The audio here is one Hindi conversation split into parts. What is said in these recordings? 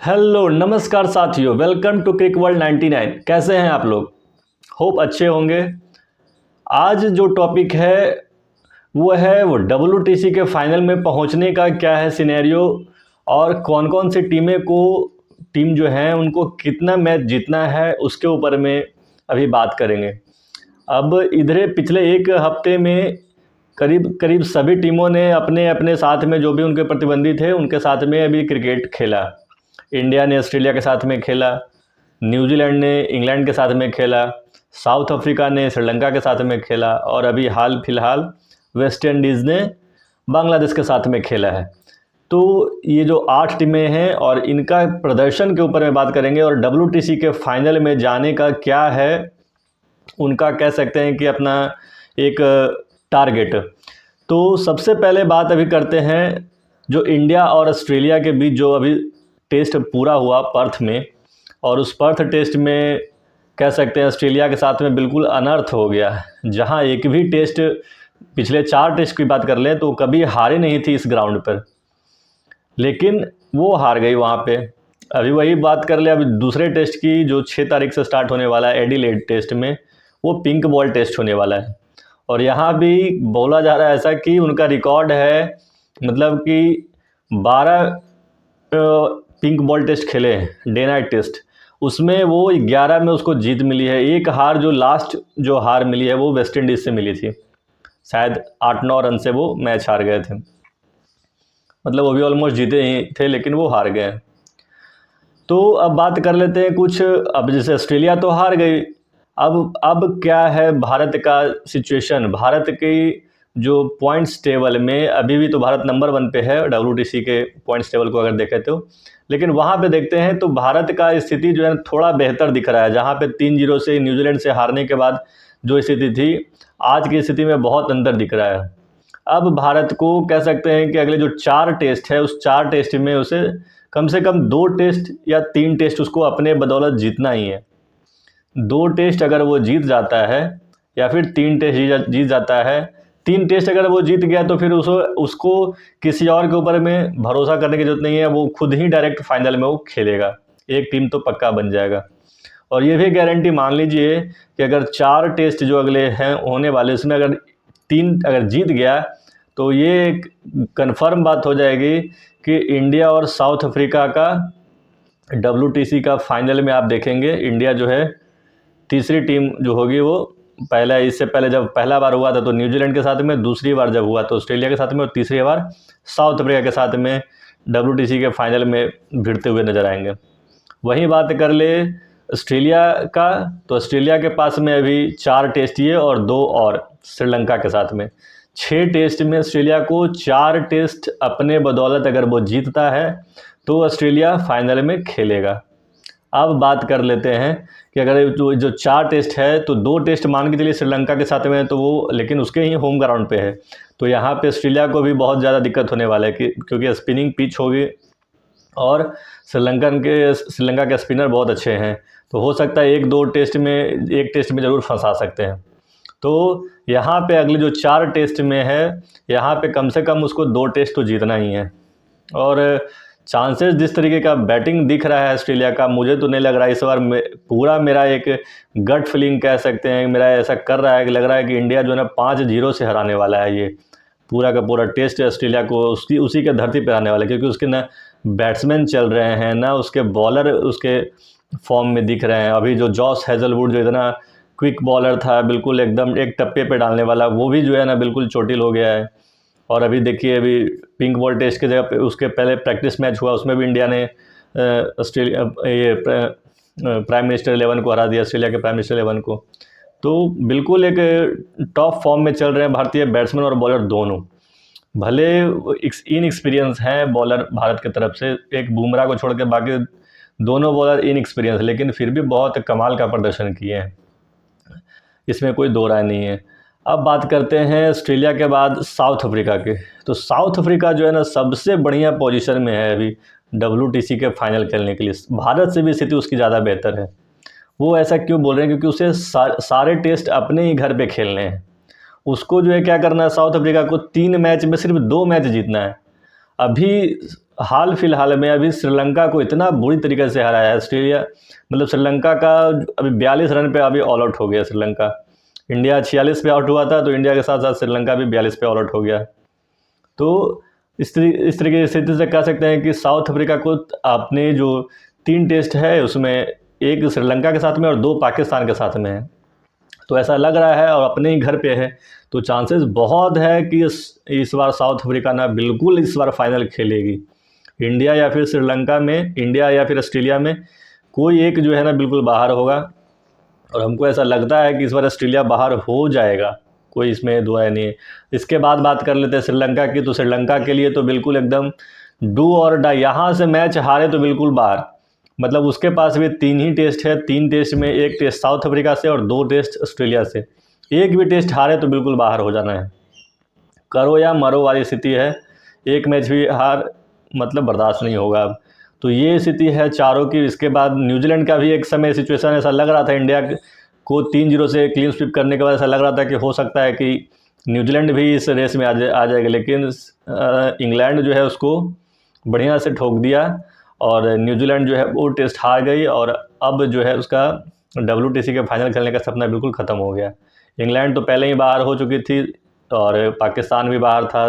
हेलो नमस्कार साथियों, वेलकम टू क्रिक वर्ल्ड 99। कैसे हैं आप लोग? होप अच्छे होंगे। आज जो टॉपिक है वो WTC के फाइनल में पहुंचने का क्या है सिनेरियो, और कौन कौन सी टीम जो है उनको कितना मैच जीतना है उसके ऊपर में अभी बात करेंगे। अब इधर पिछले एक हफ्ते में करीब करीब सभी टीमों ने अपने अपने साथ में जो भी उनके प्रतिद्वंदी थे उनके साथ में अभी क्रिकेट खेला। इंडिया ने ऑस्ट्रेलिया के साथ में खेला, न्यूजीलैंड ने इंग्लैंड के साथ में खेला, साउथ अफ्रीका ने श्रीलंका के साथ में खेला, और अभी हाल फिलहाल वेस्ट इंडीज़ ने बांग्लादेश के साथ में खेला है। तो ये जो 8 टीमें हैं और इनका प्रदर्शन के ऊपर में बात करेंगे, और WTC के फाइनल में जाने का क्या है उनका, कह सकते हैं कि अपना एक टारगेट। तो सबसे पहले बात अभी करते हैं जो इंडिया और ऑस्ट्रेलिया के बीच जो अभी टेस्ट पूरा हुआ पर्थ में, और उस पर्थ टेस्ट में कह सकते हैं ऑस्ट्रेलिया के साथ में बिल्कुल अनर्थ हो गया। जहां एक भी टेस्ट, पिछले 4 टेस्ट की बात कर लें तो कभी हारे नहीं थी इस ग्राउंड पर, लेकिन वो हार गई वहां पे। अभी वही बात कर ले अभी दूसरे टेस्ट की, जो 6 तारीख से स्टार्ट होने वाला है एडिलेड टेस्ट में, वो पिंक बॉल टेस्ट होने वाला है। और यहाँ भी बोला जा रहा है ऐसा कि उनका रिकॉर्ड है, मतलब कि 12 पिंक बॉल टेस्ट खेले हैं, डे नाइट टेस्ट, उसमें वो 11 में उसको जीत मिली है। एक हार, जो लास्ट जो हार मिली है वो वेस्ट इंडीज़ से मिली थी, शायद 8-9 रन से वो मैच हार गए थे। मतलब वो भी ऑलमोस्ट जीते ही थे लेकिन वो हार गए। तो अब बात कर लेते हैं कुछ, अब जैसे ऑस्ट्रेलिया तो हार गई, अब क्या है भारत का सिचुएशन। भारत की जो पॉइंट्स टेबल में अभी भी तो भारत नंबर 1 पे है WTC के पॉइंट्स टेबल को अगर देखें तो, लेकिन वहाँ पे देखते हैं तो भारत का स्थिति जो है थोड़ा बेहतर दिख रहा है। जहाँ पे 3-0 से न्यूजीलैंड से हारने के बाद जो स्थिति थी, आज की स्थिति में बहुत अंतर दिख रहा है। अब भारत को कह सकते हैं कि अगले जो 4 टेस्ट है उस 4 टेस्ट में उसे कम से कम 2 टेस्ट या 3 टेस्ट उसको अपने बदौलत जीतना ही है। 2 टेस्ट अगर वो जीत जाता है या फिर 3 टेस्ट जीत जाता है, 3 टेस्ट अगर वो जीत गया तो फिर उसको किसी और के ऊपर में भरोसा करने की जरूरत नहीं है, वो खुद ही डायरेक्ट फाइनल में वो खेलेगा, एक टीम तो पक्का बन जाएगा। और ये भी गारंटी मान लीजिए कि अगर 4 टेस्ट जो अगले हैं होने वाले, उसमें अगर 3 अगर जीत गया तो ये कंफर्म बात हो जाएगी कि इंडिया और साउथ अफ्रीका का WTC का फाइनल में आप देखेंगे, इंडिया जो है तीसरी टीम जो होगी वो, पहला इससे पहले जब पहला बार हुआ था तो न्यूजीलैंड के साथ में, दूसरी बार जब हुआ तो ऑस्ट्रेलिया के साथ में, और तीसरी बार साउथ अफ्रीका के साथ में WTC के फाइनल में भिड़ते हुए नजर आएंगे। वही बात कर ले ऑस्ट्रेलिया का, तो ऑस्ट्रेलिया के पास में अभी 4 टेस्ट ये और 2 और श्रीलंका के साथ में, 6 टेस्ट में ऑस्ट्रेलिया को 4 टेस्ट अपने बदौलत अगर वो जीतता है तो ऑस्ट्रेलिया फाइनल में खेलेगा। अब बात कर लेते हैं कि अगर जो 4 टेस्ट है तो 2 टेस्ट मान के चलिए श्रीलंका के साथ में है, तो वो लेकिन उसके ही होम ग्राउंड पे है, तो यहाँ पे ऑस्ट्रेलिया को भी बहुत ज़्यादा दिक्कत होने वाला है क्योंकि स्पिनिंग पिच होगी और श्रीलंका के स्पिनर बहुत अच्छे हैं, तो हो सकता है एक टेस्ट में ज़रूर फंसा सकते हैं। तो यहाँ पे अगले जो 4 टेस्ट में है, यहाँ पे कम से कम उसको 2 टेस्ट तो जीतना ही है। और चांसेस जिस तरीके का बैटिंग दिख रहा है ऑस्ट्रेलिया का, मुझे तो नहीं लग रहा है इस बार पूरा मेरा एक गट फीलिंग कह सकते हैं, मेरा ऐसा कर रहा है कि लग रहा है कि इंडिया जो है ना 5-0 से हराने वाला है। ये पूरा का पूरा टेस्ट ऑस्ट्रेलिया को उसी के धरती पर आने वाला है, क्योंकि उसके ना बैट्समैन चल रहे हैं ना उसके बॉलर उसके फॉर्म में दिख रहे हैं। अभी जो जॉस हेजलवुड जो इतना क्विक बॉलर था, बिल्कुल एकदम एक टप्पे पे डालने वाला, वो भी जो है ना बिल्कुल चोटिल हो गया है। और अभी देखिए, अभी पिंक बॉल टेस्ट के जगह पे उसके पहले प्रैक्टिस मैच हुआ, उसमें भी इंडिया ने ऑस्ट्रेलिया प्राइम मिनिस्टर 11 को हरा दिया, ऑस्ट्रेलिया के प्राइम मिनिस्टर 11 को। तो बिल्कुल एक टॉप फॉर्म में चल रहे हैं भारतीय बैट्समैन और बॉलर दोनों। भले इनएक्सपीरियंस हैं बॉलर भारत की तरफ से, एक बुमराह को छोड़ के बाकी दोनों बॉलर इनएक्सपीरियंस, लेकिन फिर भी बहुत कमाल का प्रदर्शन किए हैं, इसमें कोई दो राय नहीं है। अब बात करते हैं ऑस्ट्रेलिया के बाद साउथ अफ्रीका के। तो साउथ अफ्रीका जो है ना सबसे बढ़िया पोजीशन में है अभी WTC के फाइनल खेलने के लिए, भारत से भी स्थिति उसकी ज़्यादा बेहतर है। वो ऐसा क्यों बोल रहे हैं? क्योंकि उसे सारे टेस्ट अपने ही घर पे खेलने हैं। उसको जो है क्या करना है, साउथ अफ्रीका को 3 मैच में सिर्फ 2 मैच जीतना है। अभी हाल फिलहाल में अभी श्रीलंका को इतना बुरी तरीके से हराया है ऑस्ट्रेलिया, मतलब श्रीलंका का अभी 42 रन पे अभी ऑल आउट हो गया श्रीलंका। इंडिया 46 पे आउट हुआ था, तो इंडिया के साथ साथ श्रीलंका भी 42 पे ऑल आउट हो गया। तो इस तरीके की स्थिति से कह सकते हैं कि साउथ अफ्रीका को अपने जो 3 टेस्ट है उसमें एक श्रीलंका के साथ में और 2 पाकिस्तान के साथ में है, तो ऐसा लग रहा है और अपने ही घर पे है, तो चांसेस बहुत है कि इस बार साउथ अफ्रीका ना बिल्कुल इस बार फाइनल खेलेगी। इंडिया या फिर श्रीलंका में, इंडिया या फिर ऑस्ट्रेलिया में कोई एक जो है ना बिल्कुल बाहर होगा, और हमको ऐसा लगता है कि इस बार ऑस्ट्रेलिया बाहर हो जाएगा, कोई इसमें दो है नहीं है। इसके बाद बात कर लेते हैं श्रीलंका की, तो श्रीलंका के लिए तो बिल्कुल एकदम डू और डाई, यहाँ से मैच हारे तो बिल्कुल बाहर, मतलब उसके पास भी 3 ही टेस्ट है, 3 टेस्ट में 1 टेस्ट साउथ अफ्रीका से और 2 टेस्ट ऑस्ट्रेलिया से, एक भी टेस्ट हारे तो बिल्कुल बाहर हो जाना है, करो या मरो वाली स्थिति है, एक मैच भी हार मतलब बर्दाश्त नहीं होगा अब। तो ये स्थिति है चारों की। इसके बाद न्यूजीलैंड का भी एक समय सिचुएशन ऐसा लग रहा था, इंडिया को 3-0 से क्लीन स्वीप करने के बाद ऐसा लग रहा था कि हो सकता है कि न्यूजीलैंड भी इस रेस में आ जाएगा, लेकिन इंग्लैंड जो है उसको बढ़िया से ठोक दिया और न्यूजीलैंड जो है वो टेस्ट हार गई, और अब जो है उसका WTC के फाइनल खेलने का सपना बिल्कुल ख़त्म हो गया। इंग्लैंड तो पहले ही बाहर हो चुकी थी, और पाकिस्तान भी बाहर था,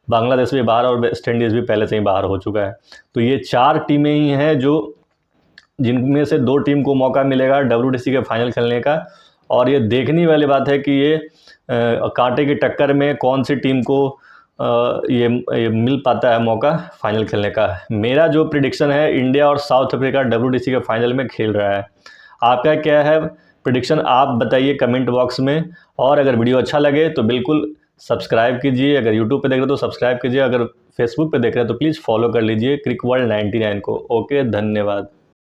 बांग्लादेश भी बाहर, और वेस्ट इंडीज़ भी पहले से ही बाहर हो चुका है। तो ये 4 टीमें ही हैं जो जिनमें से 2 टीम को मौका मिलेगा WTC के फाइनल खेलने का, और ये देखने वाली बात है कि ये कांटे की टक्कर में कौन सी टीम को ये मिल पाता है मौका फाइनल खेलने का। मेरा जो प्रिडिक्शन है, इंडिया और साउथ अफ्रीका WTC के फाइनल में खेल रहा है। आपका क्या है प्रिडिक्शन, आप बताइए कमेंट बॉक्स में। और अगर वीडियो अच्छा लगे तो बिल्कुल सब्सक्राइब कीजिए, अगर यूट्यूब पे देख रहे हो तो सब्सक्राइब कीजिए, अगर फेसबुक पे देख रहे हो तो प्लीज़ फॉलो कर लीजिए क्रिक वर्ल्ड 99 को। ओके, धन्यवाद।